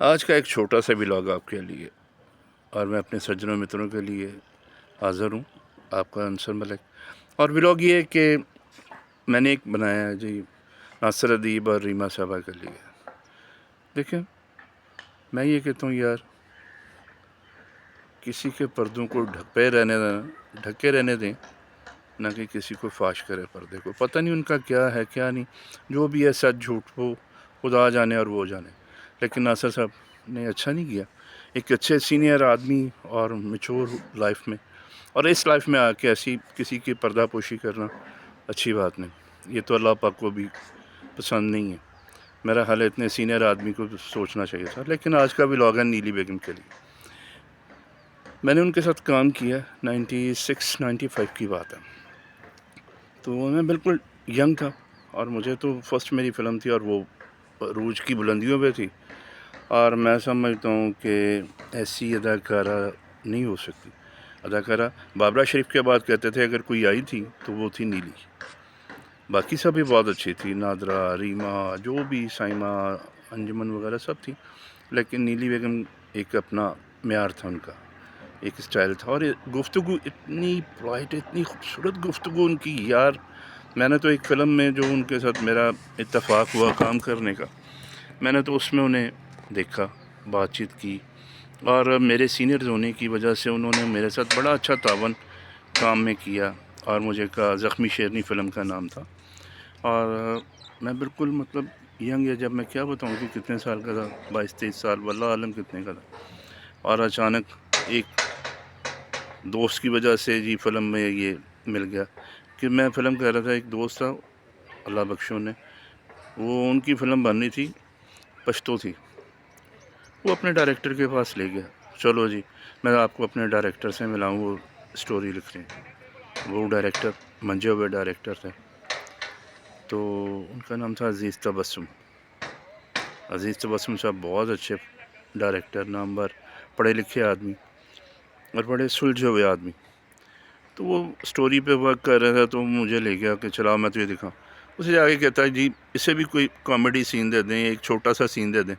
آج کا ایک چھوٹا سا ولاگ آپ کے لیے، اور میں اپنے سجنوں متروں کے لیے حاضر ہوں، آپ کا انصر ملک۔ اور ولاگ یہ ہے کہ میں نے ایک بنایا ہے جی ناصر ادیب اور ریما صاحبہ کے لیے۔ دیکھیں، میں یہ کہتا ہوں یار، کسی کے پردوں کو ڈھکے رہنے دیں، نہ کہ کسی کو فاش کرے پردے کو۔ پتہ نہیں ان کا کیا ہے کیا نہیں، جو بھی ہے سچ جھوٹ وہ خدا جانے اور وہ جانے۔ لیکن ناصر صاحب نے اچھا نہیں کیا، ایک اچھے سینئر آدمی اور میچور لائف میں، اور اس لائف میں آ کے ایسی کسی کی پردہ پوشی کرنا اچھی بات نہیں، یہ تو اللہ پاک کو بھی پسند نہیں ہے۔ میرا حال اتنے سینئر آدمی کو سوچنا چاہیے تھا۔ لیکن آج کا ولاگ ہے نیلی بیگم کے لیے۔ میں نے ان کے ساتھ کام کیا 96-95 کی بات ہے، تو میں بالکل ینگ تھا، اور مجھے تو فرسٹ میری فلم تھی، اور وہ عروج کی بلندیوں پہ تھی، اور میں سمجھتا ہوں کہ ایسی اداکارہ نہیں ہو سکتی۔ اداکارہ بابرہ شریف کے بعد کہتے تھے اگر کوئی آئی تھی تو وہ تھی نیلی، باقی سب بھی بہت اچھی تھی، نادرہ، ریما، جو بھی، سائمہ، انجمن وغیرہ سب تھی، لیکن نیلی بیگم ایک اپنا معیار تھا ان کا، ایک اسٹائل تھا، اور گفتگو اتنی پرائٹ، اتنی خوبصورت گفتگو ان کی یار۔ میں نے تو ایک فلم میں جو ان کے ساتھ میرا اتفاق ہوا کام کرنے کا، میں نے تو اس میں انہیں دیکھا، بات چیت کی، اور میرے سینئرز ہونے کی وجہ سے انہوں نے میرے ساتھ بڑا اچھا تعاون کام میں کیا، اور مجھے کہا، زخمی شیرنی فلم کا نام تھا، اور میں بالکل مطلب ینگ ہے، جب میں کیا بتاؤں کہ کتنے سال کا تھا، 22-23 سال، واللہ عالم کتنے کا تھا، اور اچانک ایک دوست کی وجہ سے جی فلم میں یہ مل گیا کہ میں فلم کر رہا تھا، ایک دوست تھا اللہ بخشوں نے، وہ ان کی فلم بننی تھی، پشتو تھی، وہ اپنے ڈائریکٹر کے پاس لے گیا، چلو جی میں آپ کو اپنے ڈائریکٹر سے ملاؤں، وہ سٹوری لکھ رہے ہیں۔ وہ ڈائریکٹر منجے ہوئے ڈائریکٹر تھے، تو ان کا نام تھا عزیز تبسم۔ عزیز تبسم صاحب بہت اچھے ڈائریکٹر، نامور، پڑھے لکھے آدمی، اور بڑے سلجھے ہوئے آدمی۔ تو وہ سٹوری پہ ورک کر رہا تھا، تو مجھے لے گیا کہ چلاؤ میں تجھے دکھاؤں۔ اسے جا کے کہتا ہے جی اسے بھی کوئی کامیڈی سین دے دیں، ایک چھوٹا سا سین دے دیں۔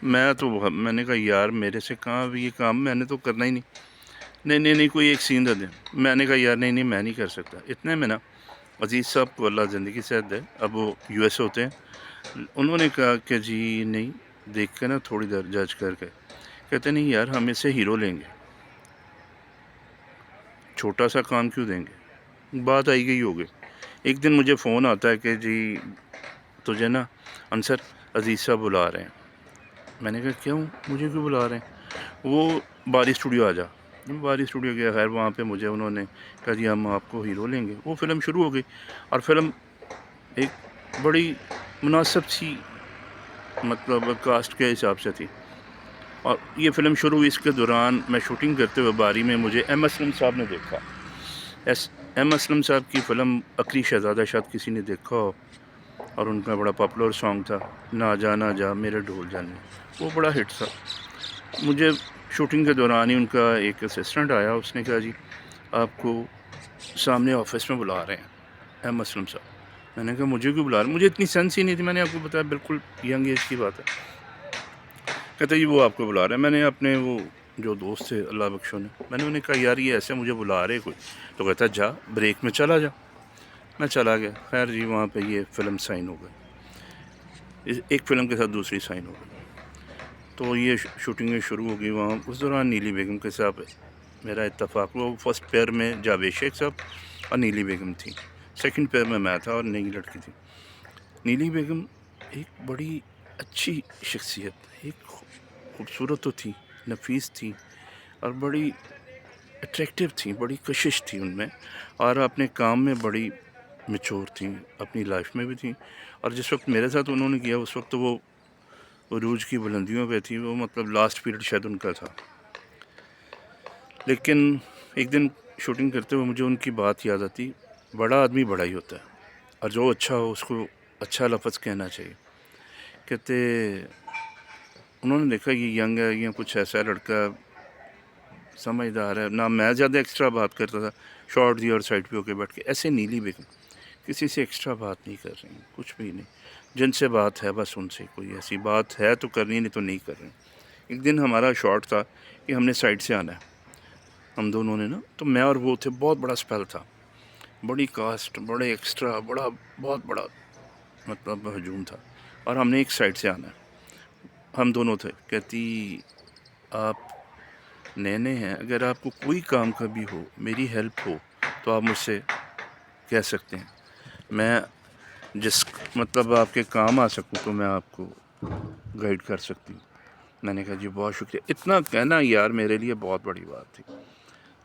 میں نے کہا یار میرے سے کہاں بھی یہ کام، میں نے تو کرنا ہی نہیں، کوئی ایک سین دے دیں۔ میں نے کہا یار نہیں میں نہیں کر سکتا۔ اتنے میں نا عزیز صاحب کو اللہ زندگی صحت دے، اب وہ US ہوتے ہیں، انہوں نے کہا کہ جی نہیں، دیکھ کے نا تھوڑی دیر جج کر کے، کہتے نہیں یار ہم اسے ہیرو لیں گے، چھوٹا سا کام کیوں دیں گے۔ بات آئی گئی ہو گئی۔ ایک دن مجھے فون آتا ہے کہ جی تجھے نا انصر عزیز صاحب بلا رہے ہیں۔ میں نے کہا کیوں، مجھے کیوں بلا رہے ہیں؟ وہ باری اسٹوڈیو آ جا۔ باری اسٹوڈیو گیا، خیر وہاں پہ مجھے انہوں نے کہا جی ہم آپ کو ہیرو لیں گے۔ وہ فلم شروع ہو گئی، اور فلم ایک بڑی مناسب سی مطلب کاسٹ کے حساب سے تھی، اور یہ فلم شروع ہوئی۔ اس کے دوران میں شوٹنگ کرتے ہوئے باری میں مجھے ایم اسلم صاحب نے دیکھا۔ ایم اسلم صاحب کی فلم عقلی شہزادہ شاید کسی نے دیکھا ہو، اور ان کا بڑا پاپولر سانگ تھا نہ جا میرے ڈھول جانے، وہ بڑا ہٹ تھا۔ مجھے شوٹنگ کے دوران ہی ان کا ایک اسسٹنٹ آیا، اس نے کہا جی آپ کو سامنے آفس میں بلا رہے ہیں ایم اسلم صاحب۔ میں نے کہا مجھے کیوں بلا رہے ہیں؟ مجھے اتنی سینس ہی نہیں تھی، میں نے آپ کو بتایا بالکل ینگ ایج کی بات ہے۔ کہتے جی وہ آپ کو بلا رہے ہیں۔ میں نے اپنے وہ جو دوست تھے اللہ بخشوں نے، میں نے انہیں کہا یار یہ ایسے مجھے بلا رہے کوئی، تو کہتا جا بریک میں چلا جا۔ میں چلا گیا، خیر جی وہاں پہ یہ فلم سائن ہو گئی، ایک فلم کے ساتھ دوسری سائن ہو گئی، تو یہ شوٹنگیں شروع ہو گئی وہاں۔ اس دوران نیلی بیگم کے ساتھ میرا اتفاق ہوا۔ فرسٹ پیئر میں جاوید شیخ صاحب اور نیلی بیگم تھی، سیکنڈ پیئر میں تھا اور نئی لڑکی تھی۔ نیلی بیگم ایک بڑی اچھی شخصیت، ایک خوبصورت تو تھی، نفیس تھی، اور بڑی اٹریکٹیو تھیں، بڑی کشش تھی ان میں، اور اپنے کام میں بڑی میچور تھیں، اپنی لائف میں بھی تھیں۔ اور جس وقت میرے ساتھ انہوں نے کیا اس وقت وہ عروج کی بلندیوں پہ تھی، وہ مطلب لاسٹ پیریڈ شاید ان کا تھا۔ لیکن ایک دن شوٹنگ کرتے ہوئے مجھے ان کی بات یاد آتی، بڑا آدمی بڑا ہی ہوتا ہے، اور جو اچھا ہو اس کو اچھا لفظ کہنا چاہیے۔ کہتے انہوں نے دیکھا یہ ینگ ہے، یہ کچھ ایسا لڑکا سمجھدار ہے، نہ میں زیادہ ایکسٹرا بات کرتا تھا، شارٹ دی اور سائڈ پہ ہو کے بیٹھ کے، ایسے نیلی بیگم کسی سے ایکسٹرا بات نہیں کر رہی ہیں، کچھ بھی نہیں. جن سے بات ہے بس ان سے کوئی ایسی بات ہے تو کرنی، نہیں تو نہیں کر رہے. ایک دن ہمارا شارٹ تھا کہ ہم نے سائڈ سے آنا ہے، ہم دونوں نے نا، تو میں اور وہ تھے، بہت بڑا اسپیل تھا، بڑی کاسٹ، بڑے ایکسٹرا، بہت بڑا مطلب ہجوم تھا، اور ہم نے ایک سائڈ سے آنا ہے. ہم دونوں تھے. کہتی آپ نئے ہیں، اگر آپ کو کوئی کام کا بھی ہو، میری ہیلپ ہو تو آپ مجھ سے کہہ سکتے ہیں، میں جس مطلب آپ کے کام آ سکوں تو میں آپ کو گائیڈ کر سکتی ہوں. میں نے کہا جی بہت شکریہ. اتنا کہنا یار میرے لیے بہت بڑی بات تھی،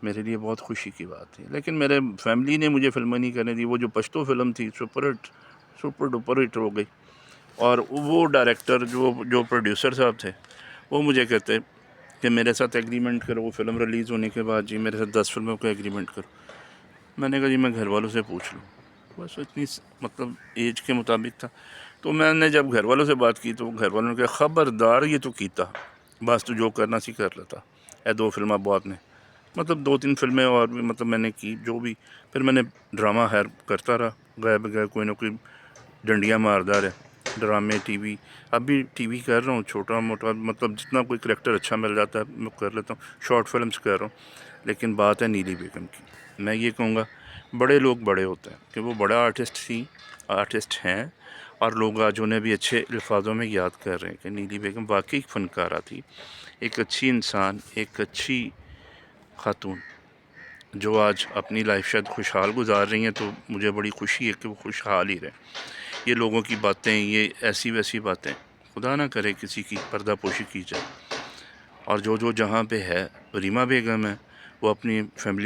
میرے لیے بہت خوشی کی بات تھی. لیکن میرے فیملی نے مجھے فلمیں نہیں کرنے دی. وہ جو پشتو فلم تھی سپر ڈپر ہٹ ہو گئی، اور وہ ڈائریکٹر جو پروڈیوسر صاحب تھے، وہ مجھے کہتے کہ میرے ساتھ ایگریمنٹ کرو، وہ فلم ریلیز ہونے کے بعد جی میرے ساتھ 10 فلموں کا ایگریمنٹ کرو. میں نے کہا جی میں گھر والوں سے پوچھ لوں. بس اتنی مطلب ایج کے مطابق تھا. تو میں نے جب گھر والوں سے بات کی تو گھر والوں نے کہا خبردار یہ تو کیتا، بس تو جو کرنا سی کر لیتا. 2 فلمیں بہت نے، مطلب 2-3 فلمیں اور بھی مطلب میں نے کی جو بھی. پھر میں نے ڈرامہ خیر کرتا رہا، گئے بغیر کوئی نہ کوئی ڈنڈیاں ماردار ہے، ڈرامے، ٹی وی. اب بھی ٹی وی کر رہا ہوں چھوٹا موٹا، مطلب جتنا کوئی کریکٹر اچھا مل جاتا ہے میں کر لیتا ہوں. شارٹ فلمز کر رہا ہوں. لیکن بات ہے نیلی بیگم کی. میں یہ کہوں گا بڑے لوگ بڑے ہوتے ہیں کہ وہ بڑا آرٹسٹ ہیں، اور لوگ آج انہیں بھی اچھے الفاظوں میں یاد کر رہے ہیں کہ نیلی بیگم واقعی ایک فنکارہ تھی، ایک اچھی انسان، ایک اچھی خاتون، جو آج اپنی لائف شاید خوشحال گزار رہی ہیں. تو مجھے بڑی خوشی ہے کہ وہ خوشحال ہی رہیں. یہ لوگوں کی باتیں، یہ ایسی ویسی باتیں، خدا نہ کرے کسی کی پردہ پوشی کی جائے. اور جو جہاں پہ ہے، ریما بیگم ہے، وہ اپنی فیملی